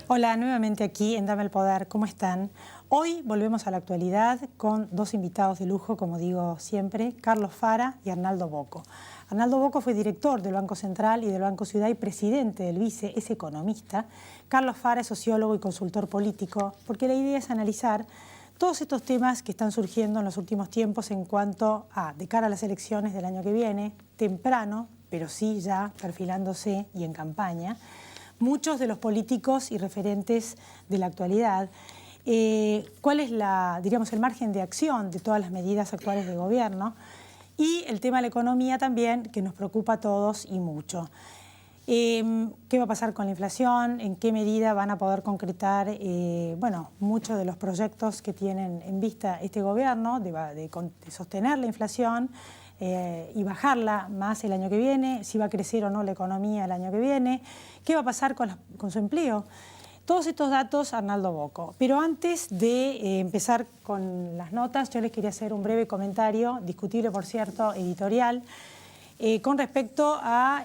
Hola, nuevamente aquí en Dame el Poder. ¿Cómo están? Hoy volvemos a la actualidad con dos invitados de lujo, como digo siempre, Carlos Fara y Arnaldo Bocco. Arnaldo Bocco fue director del Banco Central y del Banco Ciudad y presidente del BICE, es economista. Carlos Fara es sociólogo y consultor político, porque la idea es analizar todos estos temas que están surgiendo en los últimos tiempos en cuanto a, de cara a las elecciones del año que viene, temprano, pero sí ya perfilándose y en campaña, muchos de los políticos y referentes de la actualidad. ¿Cuál es el margen de acción de todas las medidas actuales de gobierno? Y el tema de la economía también, que nos preocupa a todos y mucho. ¿Qué va a pasar con la inflación? ¿En qué medida van a poder concretar muchos de los proyectos que tienen en vista este gobierno de sostener la inflación y bajarla más el año que viene? Si va a crecer o no la economía el año que viene. ¿Qué va a pasar con su empleo? Todos estos datos, Arnaldo Bocco. Pero antes de empezar con las notas, yo les quería hacer un breve comentario, discutible por cierto, editorial, con respecto a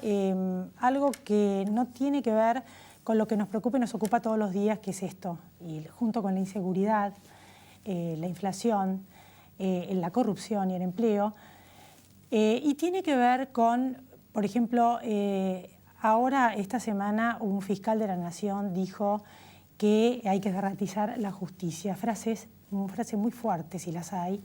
algo que no tiene que ver con lo que nos preocupa y nos ocupa todos los días, que es esto, y junto con la inseguridad, la inflación, la corrupción y el empleo, y tiene que ver con, por ejemplo, ahora esta semana un fiscal de la Nación dijo que hay que garantizar la justicia, frases muy fuertes si las hay,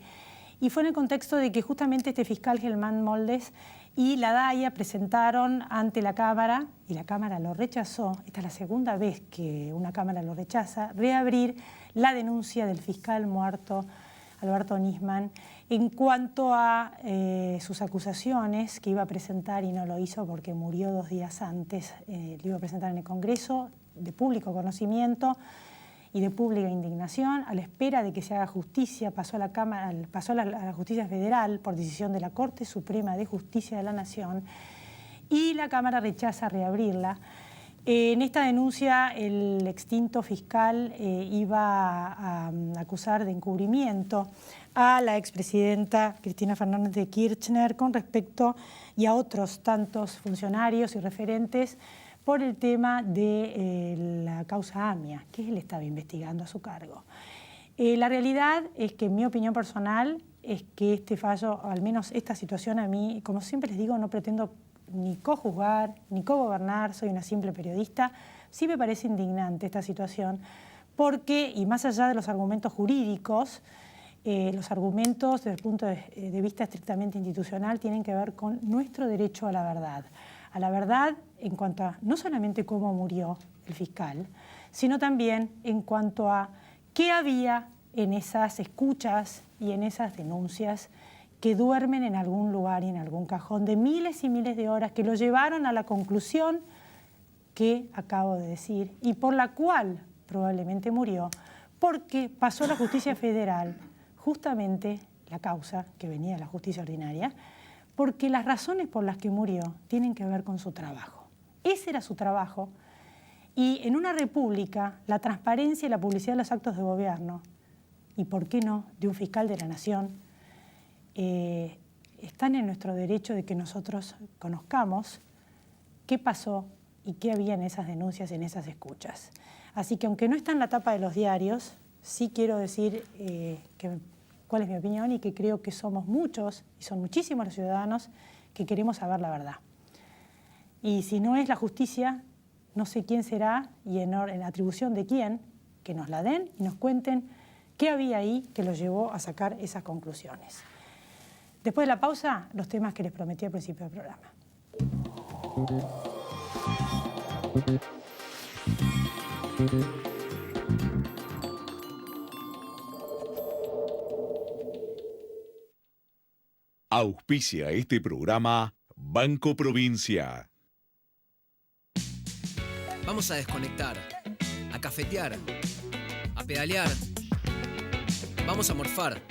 y fue en el contexto de que justamente este fiscal Germán Moldes y la DAIA presentaron ante la Cámara, y la Cámara lo rechazó, esta es la segunda vez que una Cámara lo rechaza, reabrir la denuncia del fiscal muerto Alberto Nisman en cuanto a sus acusaciones que iba a presentar y no lo hizo porque murió 2 días antes, lo iba a presentar en el Congreso de público conocimiento y de pública indignación, a la espera de que se haga justicia. Pasó a la Justicia Federal por decisión de la Corte Suprema de Justicia de la Nación y la Cámara rechaza reabrirla. En esta denuncia el extinto fiscal iba a acusar de encubrimiento a la expresidenta Cristina Fernández de Kirchner con respecto y a otros tantos funcionarios y referentes por el tema de la causa AMIA, que él estaba investigando a su cargo. La realidad es que, en mi opinión personal, es que este fallo, o al menos esta situación a mí, como siempre les digo, no pretendo ni cojuzgar, ni cogobernar, soy una simple periodista, sí me parece indignante esta situación, porque, y más allá de los argumentos jurídicos, los argumentos desde el punto de vista estrictamente institucional tienen que ver con nuestro derecho a la verdad en cuanto a no solamente cómo murió el fiscal, sino también en cuanto a qué había en esas escuchas y en esas denuncias que duermen en algún lugar y en algún cajón de miles y miles de horas que lo llevaron a la conclusión que acabo de decir y por la cual probablemente murió, porque pasó a la justicia federal justamente la causa que venía de la justicia ordinaria, porque las razones por las que murió tienen que ver con su trabajo. Ese era su trabajo y en una república la transparencia y la publicidad de los actos de gobierno, y por qué no, de un fiscal de la Nación, están en nuestro derecho de que nosotros conozcamos qué pasó y qué había en esas denuncias, en esas escuchas. Así que aunque no está en la tapa de los diarios, sí quiero decir cuál es mi opinión y que creo que somos muchos, y son muchísimos los ciudadanos, que queremos saber la verdad. Y si no es la justicia, no sé quién será y en atribución de quién, que nos la den y nos cuenten qué había ahí que los llevó a sacar esas conclusiones. Después de la pausa, los temas que les prometí al principio del programa. Auspicia este programa Banco Provincia. Vamos a desconectar, a cafetear, a pedalear. Vamos a morfar,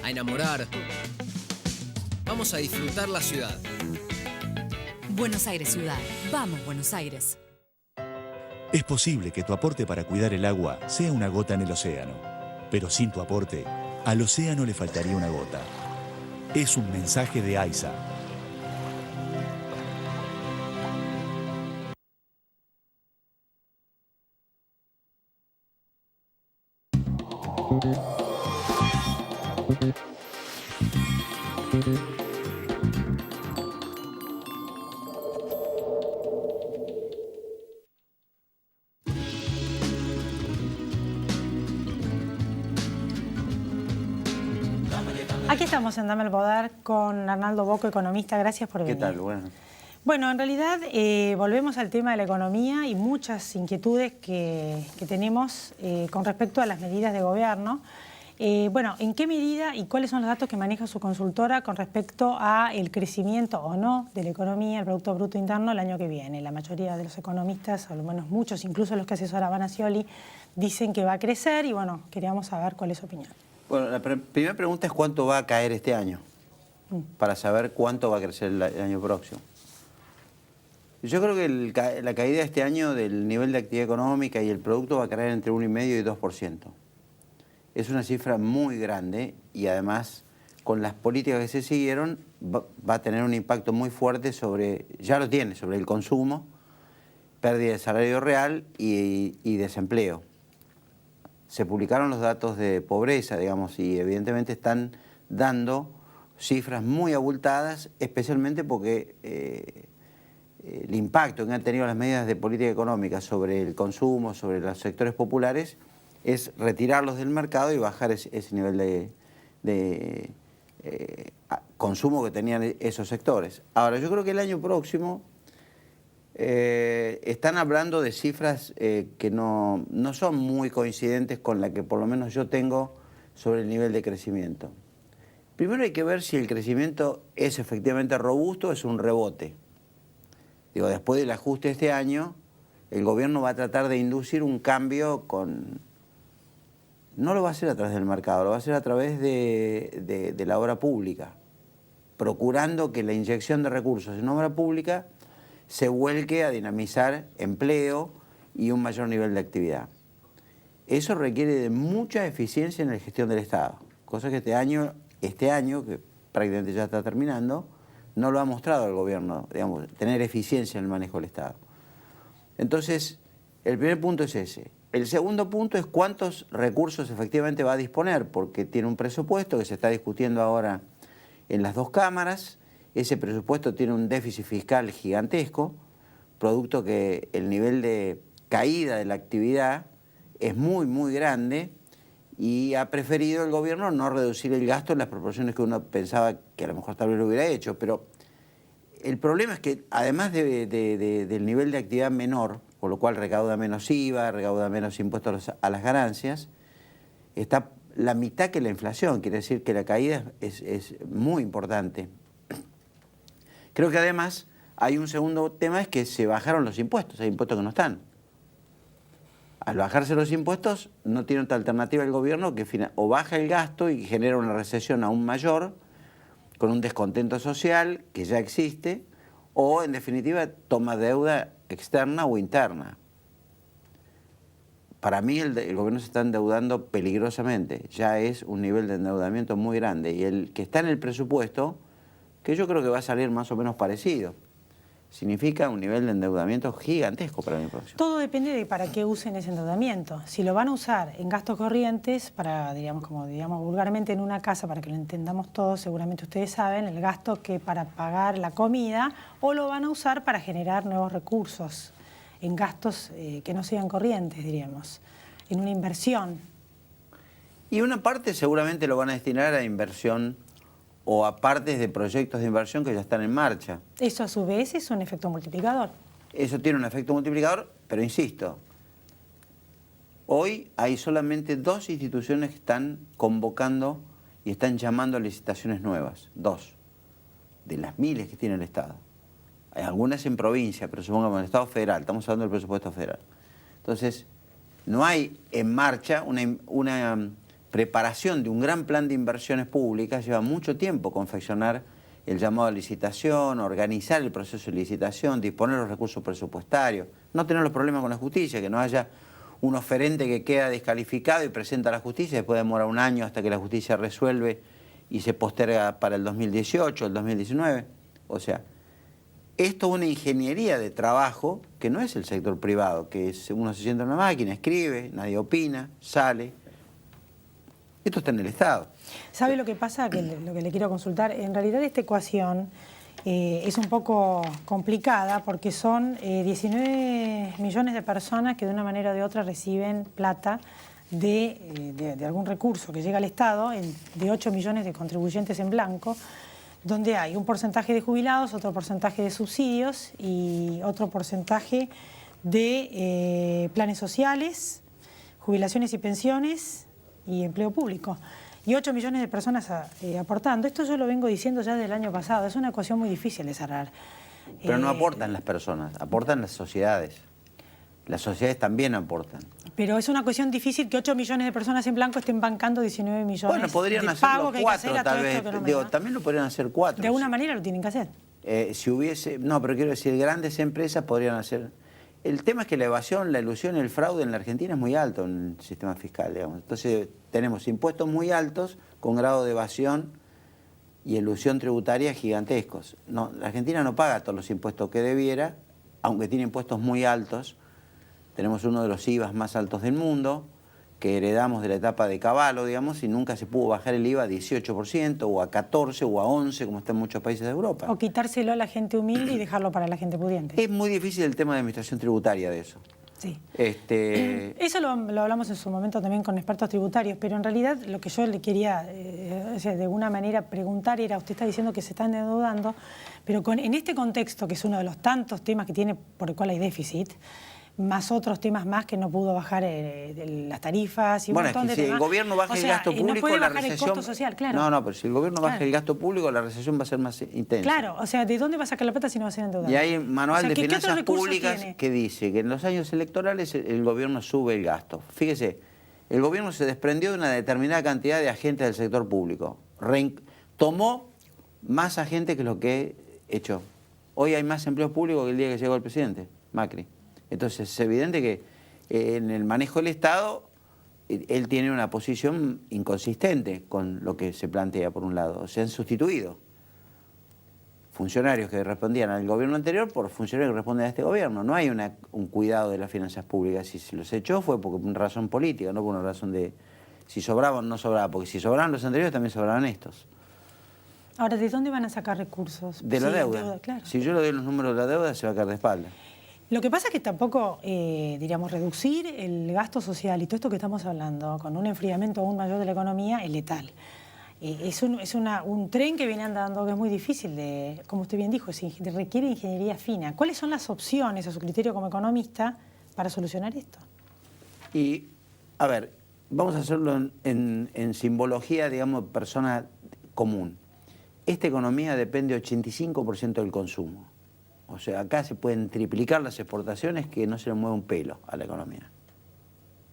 a enamorar. Vamos a disfrutar la ciudad. Buenos Aires Ciudad. Vamos, Buenos Aires. Es posible que tu aporte para cuidar el agua sea una gota en el océano, pero sin tu aporte, al océano le faltaría una gota. Es un mensaje de AISA. Aquí estamos en Dame el Poder con Arnaldo Bocco, economista. Gracias por venir. ¿Qué tal? Bueno. Bueno, en realidad volvemos al tema de la economía y muchas inquietudes que tenemos con respecto a las medidas de gobierno. Bueno, ¿en qué medida y cuáles son los datos que maneja su consultora con respecto a el crecimiento o no de la economía, el Producto Bruto Interno el año que viene? La mayoría de los economistas, o al menos muchos, incluso los que asesoraban a Scioli, dicen que va a crecer y bueno, queríamos saber cuál es su opinión. Bueno, la primera pregunta es cuánto va a caer este año, para saber cuánto va a crecer el año próximo. Yo creo que la caída de este año del nivel de actividad económica y el producto va a caer entre 1,5 y 2%. Es una cifra muy grande y además con las políticas que se siguieron va a tener un impacto muy fuerte ya lo tiene, sobre el consumo, pérdida de salario real y desempleo. Se publicaron los datos de pobreza, digamos, y evidentemente están dando cifras muy abultadas, especialmente porque el impacto que han tenido las medidas de política económica sobre el consumo, sobre los sectores populares, es retirarlos del mercado y bajar ese nivel de consumo que tenían esos sectores. Ahora, yo creo que el año próximo están hablando de cifras que no son muy coincidentes con la que por lo menos yo tengo sobre el nivel de crecimiento. Primero hay que ver si el crecimiento es efectivamente robusto o es un rebote. Digo, después del ajuste de este año, el gobierno va a tratar de inducir un cambio no lo va a hacer a través del mercado, lo va a hacer a través de la obra pública, procurando que la inyección de recursos en obra pública se vuelque a dinamizar empleo y un mayor nivel de actividad. Eso requiere de mucha eficiencia en la gestión del Estado, cosa que este año, que prácticamente ya está terminando, no lo ha mostrado el gobierno, digamos, tener eficiencia en el manejo del Estado. Entonces, el primer punto es ese. El segundo punto es cuántos recursos efectivamente va a disponer, porque tiene un presupuesto que se está discutiendo ahora en las dos cámaras. Ese presupuesto tiene un déficit fiscal gigantesco, producto que el nivel de caída de la actividad es muy, muy grande y ha preferido el gobierno no reducir el gasto en las proporciones que uno pensaba que a lo mejor tal vez lo hubiera hecho. Pero el problema es que además del nivel de actividad menor, por lo cual recauda menos IVA, recauda menos impuestos a las ganancias, está la mitad que la inflación, quiere decir que la caída es muy importante. Creo que además hay un segundo tema, es que se bajaron los impuestos, hay impuestos que no están. Al bajarse los impuestos no tiene otra alternativa el gobierno que o baja el gasto y genera una recesión aún mayor, con un descontento social que ya existe, o en definitiva toma deuda externa o interna. Para mí el gobierno se está endeudando peligrosamente, ya es un nivel de endeudamiento muy grande y el que está en el presupuesto, que yo creo que va a salir más o menos parecido, significa un nivel de endeudamiento gigantesco para el próximo. Todo depende de para qué usen ese endeudamiento. Si lo van a usar en gastos corrientes, para, como digamos vulgarmente en una casa, para que lo entendamos todos, seguramente ustedes saben, el gasto que para pagar la comida, o lo van a usar para generar nuevos recursos, en gastos que no sean corrientes, diríamos, en una inversión. Y una parte seguramente lo van a destinar a inversión o a partes de proyectos de inversión que ya están en marcha. Eso a su vez es un efecto multiplicador. Eso tiene un efecto multiplicador, pero insisto, hoy hay solamente 2 instituciones que están convocando y están llamando a licitaciones nuevas. 2, de las miles que tiene el Estado. Hay algunas en provincia, pero supongamos en el Estado federal, estamos hablando del presupuesto federal. Entonces, no hay en marcha una preparación de un gran plan de inversiones públicas. Lleva mucho tiempo confeccionar el llamado a licitación, organizar el proceso de licitación, disponer los recursos presupuestarios, no tener los problemas con la justicia, que no haya un oferente que queda descalificado y presenta a la justicia, después demora un año hasta que la justicia resuelve y se posterga para el 2018, el 2019. O sea, esto es una ingeniería de trabajo que no es el sector privado, que es uno se sienta en una máquina, escribe, nadie opina, sale. Esto está en el Estado. ¿Sabe lo que pasa? Lo que le quiero consultar, en realidad esta ecuación es un poco complicada porque son 19 millones de personas que de una manera o de otra reciben plata de algún recurso que llega al Estado, de 8 millones de contribuyentes en blanco, donde hay un porcentaje de jubilados, otro porcentaje de subsidios y otro porcentaje de planes sociales, jubilaciones y pensiones y empleo público. Y 8 millones de personas aportando. Esto yo lo vengo diciendo ya del año pasado, es una ecuación muy difícil de cerrar. Pero no aportan las personas, aportan las sociedades. Las sociedades también aportan. Pero es una cuestión difícil que 8 millones de personas en blanco estén bancando 19 millones Bueno, podrían de hacerlo pago que hay que hacer 4 a todo tal esto vez. que no me Digo, da. también lo podrían hacer 4. De alguna manera lo tienen que hacer. Si hubiese... No, pero quiero decir, grandes empresas podrían hacer... El tema es que la evasión, la ilusión y el fraude en la Argentina es muy alto en el sistema fiscal, digamos. Entonces tenemos impuestos muy altos con grado de evasión y elusión tributaria gigantescos. No, la Argentina no paga todos los impuestos que debiera, aunque tiene impuestos muy altos. Tenemos uno de los IVAs más altos del mundo, que heredamos de la etapa de Cavallo, digamos, y nunca se pudo bajar el IVA a 18% o a 14% o a 11%, como está en muchos países de Europa. O quitárselo a la gente humilde y dejarlo para la gente pudiente. Es muy difícil el tema de administración tributaria de eso. Sí. Eso lo hablamos en su momento también con expertos tributarios, pero en realidad lo que yo le quería de alguna manera preguntar era, usted está diciendo que se están endeudando, pero en este contexto, que es uno de los tantos temas que tiene por el cual hay déficit, más otros temas más que no pudo bajar las tarifas y un montón de temas. Si el gobierno baja el gasto público, no puede la bajar recesión... el costo social, claro. No, pero si el gobierno baja el gasto público, la recesión va a ser más intensa. Claro, o sea, ¿de dónde va a sacar la plata si no va a ser endeudado? Y hay un manual de ¿qué finanzas públicas tiene? que dice que en los años electorales el gobierno sube el gasto. Fíjese, el gobierno se desprendió de una determinada cantidad de agentes del sector público. Tomó más agentes que lo que echó. Hoy hay más empleos públicos que el día que llegó el presidente, Macri. Entonces es evidente que en el manejo del Estado él tiene una posición inconsistente con lo que se plantea por un lado. Se han sustituido funcionarios que respondían al gobierno anterior por funcionarios que responden a este gobierno. No hay un cuidado de las finanzas públicas. Si se los echó fue por una razón política, no por una razón de si sobraban o no sobraban. Porque si sobraban los anteriores también sobraban estos. Ahora, ¿de dónde van a sacar recursos? De la deuda. Claro. Si yo le doy los números de la deuda, se va a caer de espalda. Lo que pasa es que tampoco, diríamos, reducir el gasto social y todo esto que estamos hablando, con un enfriamiento aún mayor de la economía, es letal. Es un tren que viene andando que es muy difícil de, como usted bien dijo, requiere ingeniería fina. ¿Cuáles son las opciones, a su criterio como economista, para solucionar esto? Y, a ver, vamos a hacerlo en simbología, digamos, persona común. Esta economía depende 85% del consumo. O sea, acá se pueden triplicar las exportaciones que no se le mueve un pelo a la economía.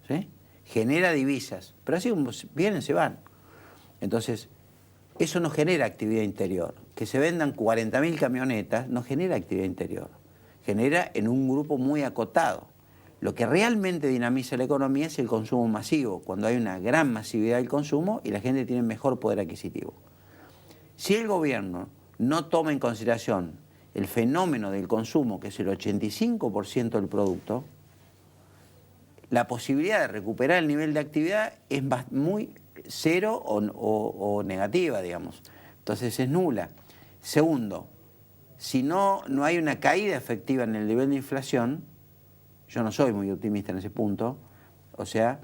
¿Sí? Genera divisas, pero así como vienen, se van. Entonces, eso no genera actividad interior. Que se vendan 40.000 camionetas no genera actividad interior. Genera en un grupo muy acotado. Lo que realmente dinamiza la economía es el consumo masivo, cuando hay una gran masividad del consumo y la gente tiene mejor poder adquisitivo. Si el gobierno no toma en consideración el fenómeno del consumo, que es el 85% del producto, la posibilidad de recuperar el nivel de actividad es muy cero o negativa, digamos. Entonces es nula. Segundo, si no hay una caída efectiva en el nivel de inflación, yo no soy muy optimista en ese punto, o sea,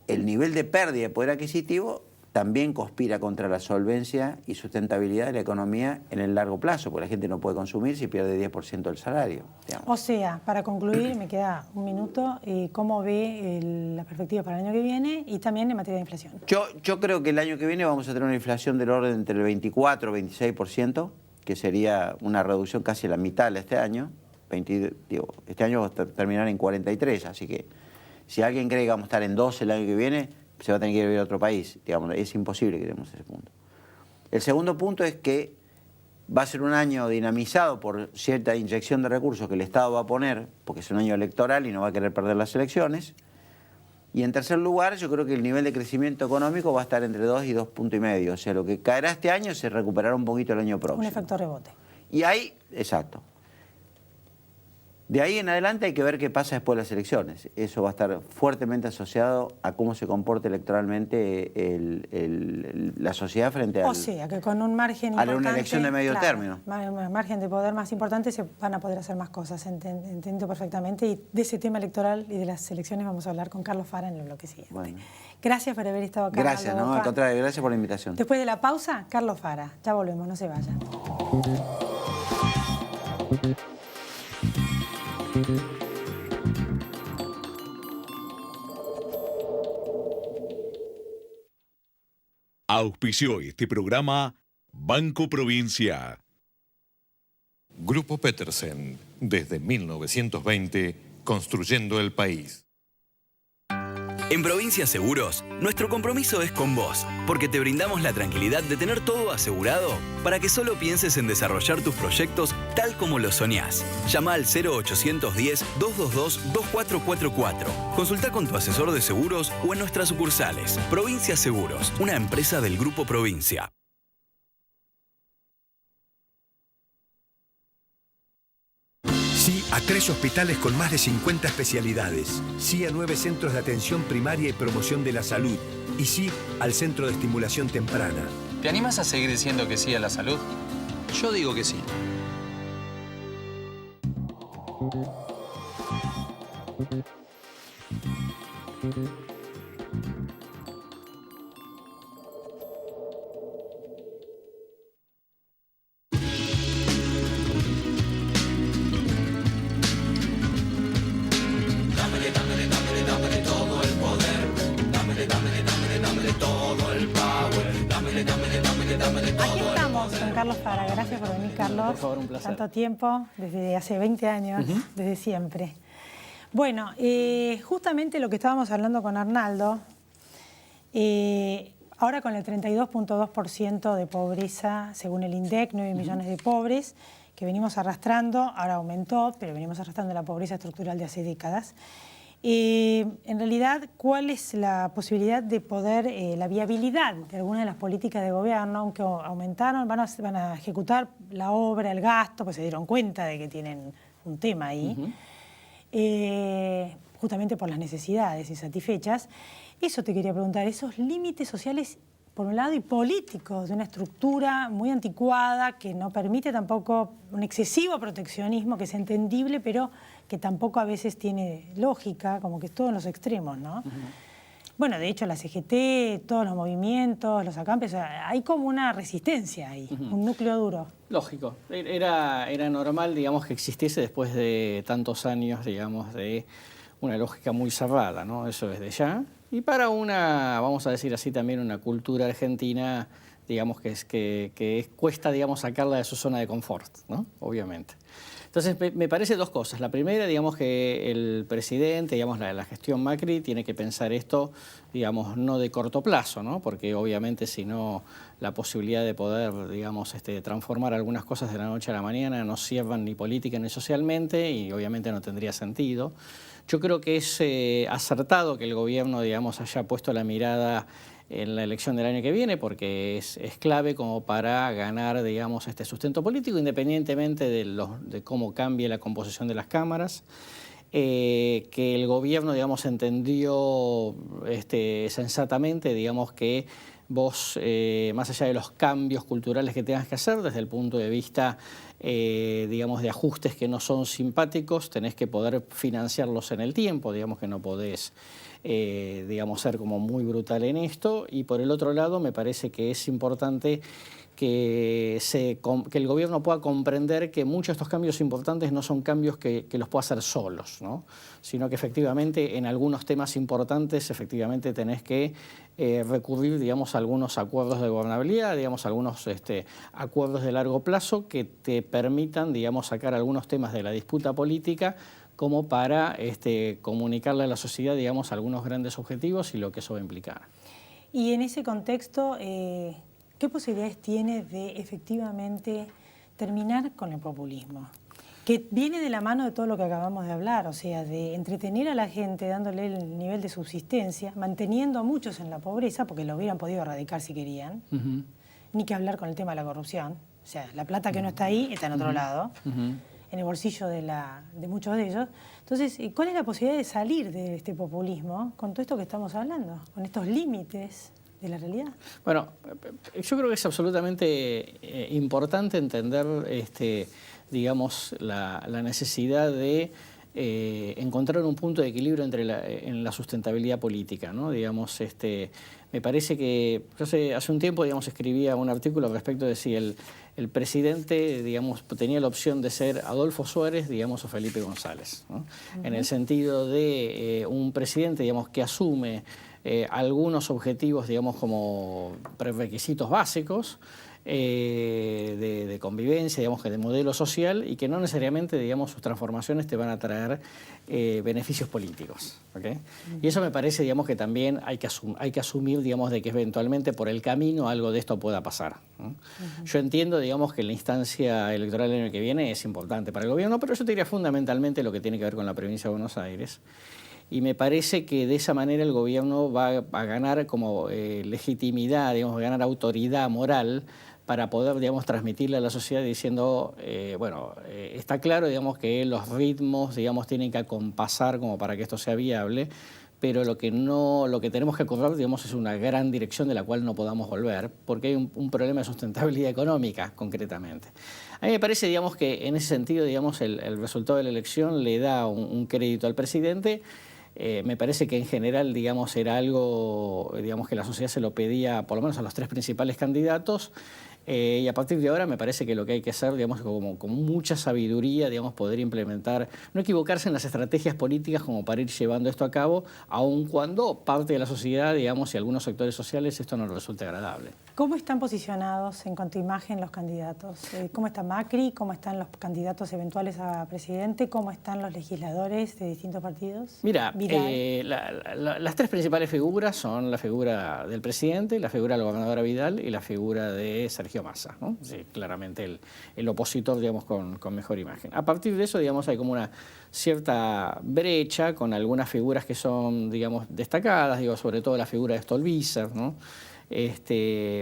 el nivel de pérdida de poder adquisitivo también conspira contra la solvencia y sustentabilidad de la economía en el largo plazo, porque la gente no puede consumir si pierde 10% del salario, digamos. O sea, para concluir, me queda un minuto, ¿cómo ve la perspectiva para el año que viene y también en materia de inflación? Yo creo que el año que viene vamos a tener una inflación del orden entre el 24 y 26%, que sería una reducción casi a la mitad de este año. Este año va a terminar en 43, así que si alguien cree que vamos a estar en 12 el año que viene, se va a tener que ir a vivir a otro país. Digamos, es imposible que lleguemos a ese punto. El segundo punto es que va a ser un año dinamizado por cierta inyección de recursos que el Estado va a poner, porque es un año electoral y no va a querer perder las elecciones. Y en tercer lugar, yo creo que el nivel de crecimiento económico va a estar entre 2 y 2,5 puntos. O sea, lo que caerá este año se recuperará un poquito el año próximo. Un efecto rebote. Y ahí, exacto. De ahí en adelante hay que ver qué pasa después de las elecciones. Eso va a estar fuertemente asociado a cómo se comporta electoralmente la sociedad frente a... O sea, que con un margen importante... una elección de medio término. Un margen de poder más importante se van a poder hacer más cosas, entiendo perfectamente. Y de ese tema electoral y de las elecciones vamos a hablar con Carlos Fara en el bloque siguiente. Bueno. Gracias por haber estado acá. Gracias, no, al contrario, gracias por la invitación. Después de la pausa, Carlos Fara. Ya volvemos, no se vayan. Auspició este programa Banco Provincia. Grupo Petersen, desde 1920, construyendo el país. En Provincia Seguros, nuestro compromiso es con vos, porque te brindamos la tranquilidad de tener todo asegurado para que solo pienses en desarrollar tus proyectos tal como lo soñás. Llama al 0810-222-2444. Consulta con tu asesor de seguros o en nuestras sucursales. Provincia Seguros, una empresa del Grupo Provincia. Sí a 3 hospitales con más de 50 especialidades. Sí a 9 centros de atención primaria y promoción de la salud. Y sí al Centro de Estimulación Temprana. ¿Te animas a seguir diciendo que sí a la salud? Yo digo que sí. Aquí estamos con Carlos Fara. Gracias por venir, Carlos. Por favor, un placer. Tanto tiempo, desde hace 20 años, desde siempre. Bueno, justamente lo que estábamos hablando con Arnaldo, ahora con el 32.2% de pobreza, según el INDEC, 9 millones de pobres, que venimos arrastrando, ahora aumentó, pero venimos arrastrando la pobreza estructural de hace décadas. En realidad, ¿cuál es la posibilidad de poder, la viabilidad de algunas de las políticas de gobierno, aunque aumentaron, van a ejecutar la obra, el gasto, pues se dieron cuenta de que tienen un tema ahí, justamente por las necesidades insatisfechas? Eso te quería preguntar, esos límites sociales, por un lado, y políticos, de una estructura muy anticuada que no permite tampoco un excesivo proteccionismo, que es entendible, pero que tampoco a veces tiene lógica, como que es todo en los extremos, ¿no? Bueno, de hecho la CGT, todos los movimientos, los acampes, o sea, hay como una resistencia ahí, un núcleo duro. Lógico, era normal, digamos, que existiese después de tantos años, digamos, de una lógica muy cerrada, ¿no? Eso desde ya. Y para una, vamos a decir así también, una cultura argentina, digamos, que cuesta, digamos, sacarla de su zona de confort, ¿no? Obviamente. Entonces, me parece dos cosas. La primera, digamos, que el presidente, digamos, la gestión Macri tiene que pensar esto, digamos, no de corto plazo, ¿no? Porque obviamente si no, la posibilidad de poder, digamos, transformar algunas cosas de la noche a la mañana no sirvan ni política ni socialmente y obviamente no tendría sentido. Yo creo que es acertado que el gobierno, digamos, haya puesto la mirada en la elección del año que viene, porque es clave como para ganar, digamos, este sustento político, independientemente de cómo cambie la composición de las cámaras. Que el gobierno, digamos, entendió sensatamente, digamos, que vos, más allá de los cambios culturales que tengas que hacer, desde el punto de vista, digamos, de ajustes que no son simpáticos, tenés que poder financiarlos en el tiempo, digamos que no podés, digamos, ser como muy brutal en esto. Y por el otro lado, me parece que es importante que el gobierno pueda comprender que muchos de estos cambios importantes no son cambios que los pueda hacer solos, ¿no? Sino que efectivamente en algunos temas importantes efectivamente tenés que recurrir, digamos, a algunos acuerdos de gobernabilidad, digamos, algunos acuerdos de largo plazo que te permitan, digamos, sacar algunos temas de la disputa política como para comunicarle a la sociedad, digamos, algunos grandes objetivos y lo que eso va a implicar. Y en ese contexto, ¿qué posibilidades tiene de efectivamente terminar con el populismo? Que viene de la mano de todo lo que acabamos de hablar, o sea, de entretener a la gente, dándole el nivel de subsistencia, manteniendo a muchos en la pobreza, porque lo hubieran podido erradicar si querían, ni que hablar con el tema de la corrupción. O sea, la plata que no está ahí está en otro lado. en el bolsillo de muchos de ellos. Entonces, ¿cuál es la posibilidad de salir de este populismo con todo esto que estamos hablando, con estos límites de la realidad? Bueno, yo creo que es absolutamente importante entender, digamos, la necesidad de encontrar un punto de equilibrio en la sustentabilidad política, ¿no? Digamos, me parece que yo hace un tiempo, digamos, escribía un artículo respecto de si el presidente, digamos, tenía la opción de ser Adolfo Suárez, digamos, o Felipe González, ¿no? En el sentido de un presidente, digamos, que asume algunos objetivos, digamos, como prerequisitos básicos de convivencia, digamos, que de modelo social, y que no necesariamente, digamos, sus transformaciones te van a traer beneficios políticos, ¿okay? Y eso me parece, digamos, que también hay que asumir, digamos, de que eventualmente por el camino algo de esto pueda pasar, ¿no? Yo entiendo, digamos, que la instancia electoral el año que viene es importante para el gobierno, pero yo te diría fundamentalmente lo que tiene que ver con la provincia de Buenos Aires. Y me parece que de esa manera el gobierno va a ganar como legitimidad, digamos, va a ganar autoridad moral para poder, digamos, transmitirle a la sociedad diciendo, está claro, digamos, que los ritmos, digamos, tienen que acompasar como para que esto sea viable, pero lo que tenemos que acordar, digamos, es una gran dirección de la cual no podamos volver, porque hay un problema de sustentabilidad económica, concretamente. A mí me parece, digamos, que en ese sentido, digamos, el resultado de la elección le da un crédito al presidente. Me parece que en general, digamos, era algo, digamos, que la sociedad se lo pedía por lo menos a los tres principales candidatos, y a partir de ahora me parece que lo que hay que hacer, digamos, con mucha sabiduría, digamos, poder implementar, no equivocarse en las estrategias políticas como para ir llevando esto a cabo, aun cuando parte de la sociedad, digamos, y algunos sectores sociales esto no les resulte agradable. ¿Cómo están posicionados en cuanto a imagen los candidatos? ¿Cómo está Macri? ¿Cómo están los candidatos eventuales a presidente? ¿Cómo están los legisladores de distintos partidos? Mira, las tres principales figuras son la figura del presidente, la figura de la gobernadora Vidal y la figura de Sergio Massa, ¿no? Sí, claramente el opositor, digamos, con mejor imagen. A partir de eso, digamos, hay como una cierta brecha con algunas figuras que son, digamos, destacadas, digo, sobre todo la figura de Stolbizer, ¿no?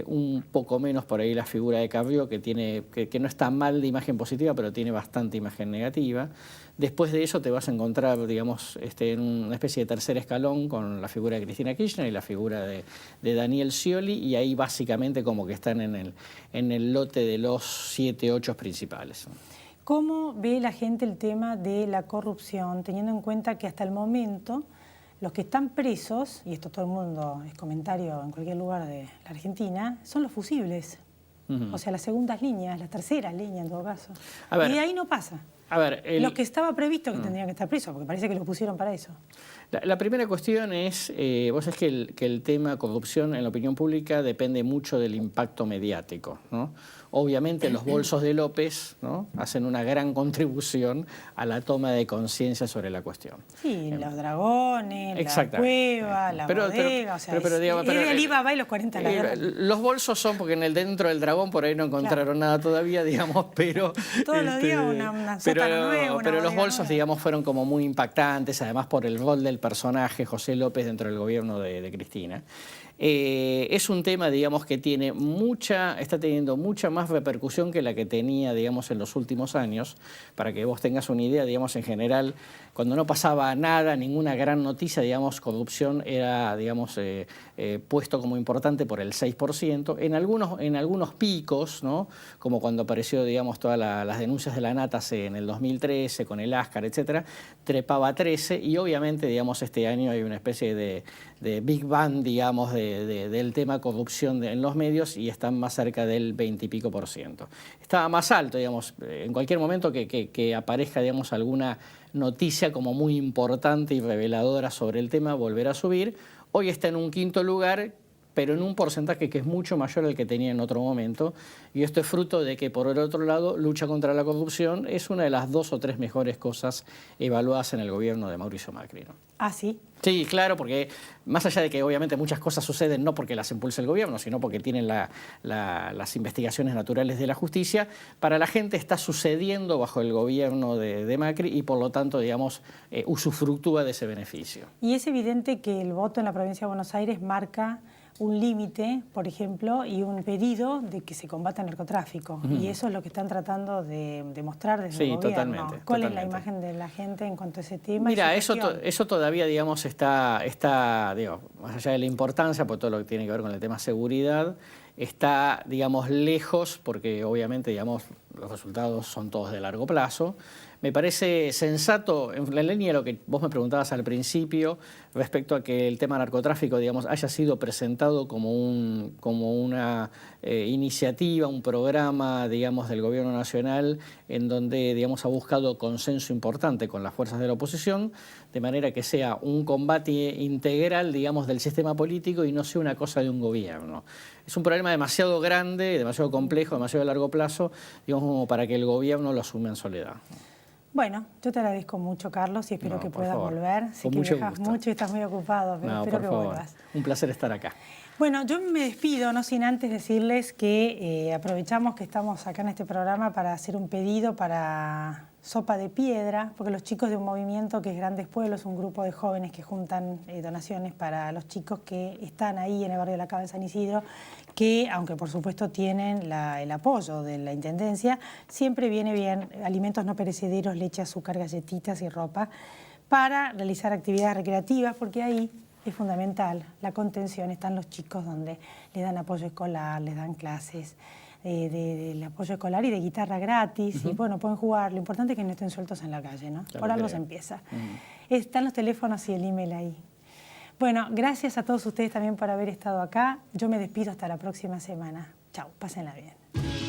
Un poco menos por ahí la figura de Carrió, que no está mal de imagen positiva, pero tiene bastante imagen negativa. Después de eso te vas a encontrar, digamos, en una especie de tercer escalón con la figura de Cristina Kirchner y la figura de Daniel Scioli, y ahí básicamente como que están en el lote de los 7, 8 principales. ¿Cómo ve la gente el tema de la corrupción, teniendo en cuenta que hasta el momento los que están presos, y esto todo el mundo es comentario en cualquier lugar de la Argentina, son los fusibles? O sea, las segundas líneas, las terceras líneas en todo caso. Y de ahí no pasa. Los que estaba previsto que tendrían que estar presos, porque parece que lo pusieron para eso. La primera cuestión es, vos sabés que el tema corrupción en la opinión pública depende mucho del impacto mediático, ¿no? Obviamente los bolsos de López, ¿no?, hacen una gran contribución a la toma de conciencia sobre la cuestión. Sí, los dragones, la cueva, la bodega, era el Alibaba y los 40 ladrones. Los bolsos son, porque dentro del dragón por ahí no encontraron nada todavía, digamos, pero... Todos los días una sótano nuevo, pero los bolsos, digamos, fueron como muy impactantes, además por el rol del personaje José López dentro del gobierno de Cristina. Es un tema, digamos, que está teniendo mucha más repercusión que la que tenía, digamos, en los últimos años. Para que vos tengas una idea, digamos, en general, cuando no pasaba nada, ninguna gran noticia, digamos, corrupción era, digamos, puesto como importante por el 6%. En algunos picos, ¿no?, como cuando apareció, digamos, todas las denuncias de la Natase en el 2013, con el Ascar, etcétera, trepaba a 13%, y obviamente, digamos, este año hay una especie de Big Bang, digamos, del tema corrupción en los medios, y están más cerca del 20 y pico %. Estaba más alto, digamos, en cualquier momento que aparezca, digamos, alguna noticia como muy importante y reveladora sobre el tema, volverá a subir. Hoy está en un quinto lugar, pero en un porcentaje que es mucho mayor al que tenía en otro momento, y esto es fruto de que, por el otro lado, lucha contra la corrupción es una de las 2 o 3 mejores cosas evaluadas en el gobierno de Mauricio Macri, ¿no? ¿Ah, sí? Sí, claro, porque más allá de que obviamente muchas cosas suceden no porque las impulse el gobierno, sino porque tienen las investigaciones naturales de la justicia, para la gente está sucediendo bajo el gobierno de Macri, y por lo tanto, digamos, usufructúa de ese beneficio. Y es evidente que el voto en la provincia de Buenos Aires marca un límite, por ejemplo, y un pedido de que se combata el narcotráfico. Y eso es lo que están tratando de mostrar desde el gobierno. Totalmente. ¿Cuál es la imagen de la gente en cuanto a ese tema? Mira, eso todavía, digamos, está digo, más allá de la importancia, por todo lo que tiene que ver con el tema seguridad, está, digamos, lejos, porque obviamente, digamos, los resultados son todos de largo plazo. Me parece sensato, en la línea de lo que vos me preguntabas al principio, respecto a que el tema narcotráfico, digamos, haya sido presentado como una iniciativa, un programa, digamos, del Gobierno Nacional, en donde, digamos, ha buscado consenso importante con las fuerzas de la oposición, de manera que sea un combate integral, digamos, del sistema político y no sea una cosa de un gobierno. Es un problema demasiado grande, demasiado complejo, demasiado de largo plazo, digamos, como para que el gobierno lo asuma en soledad. Bueno, yo te agradezco mucho, Carlos, y espero que puedas volver. Sé que viajas mucho y estás muy ocupado, pero espero que vuelvas. Un placer estar acá. Bueno, yo me despido, no sin antes decirles que aprovechamos que estamos acá en este programa para hacer un pedido para Sopa de Piedra, porque los chicos de un movimiento que es Grandes Pueblos, un grupo de jóvenes que juntan donaciones para los chicos que están ahí en el barrio de la Cava de San Isidro, que, aunque por supuesto tienen el apoyo de la Intendencia, siempre viene bien alimentos no perecederos, leche, azúcar, galletitas y ropa, para realizar actividades recreativas, porque ahí es fundamental la contención. Están los chicos donde les dan apoyo escolar, les dan clases del apoyo escolar y de guitarra gratis, y bueno, pueden jugar. Lo importante es que no estén sueltos en la calle, ¿no? Por algo se empieza. Están los teléfonos y el email ahí. Bueno, gracias a todos ustedes también por haber estado acá. Yo me despido hasta la próxima semana. Chau, pásenla bien.